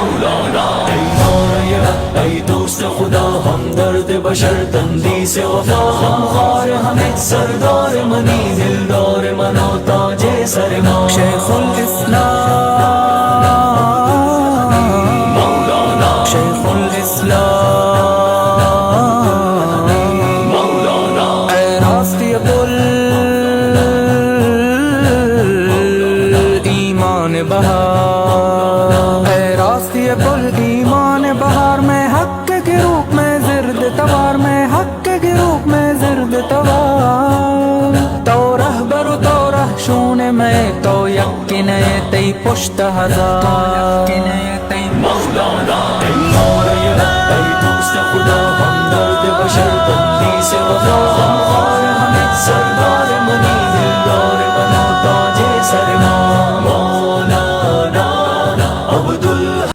मौलाना ऐ दोस्त खुदा हमदर्द बशर तंदी से वफा ख़ार हमें सरदार मनी दिलदार मनो ताजे सरमा शेखुल इस्लाम मौलाना शेखुल इस्लाम मौलाना ऐ रास्ते पुल ईमान बहार ऐ रास्ते पुल ईमान बहार में हक के रूप में जिर्द तवार में हक के रूप में जिर्द तवार तो रहबर तो रह शून में तो यक्किन तई पुश्त हजार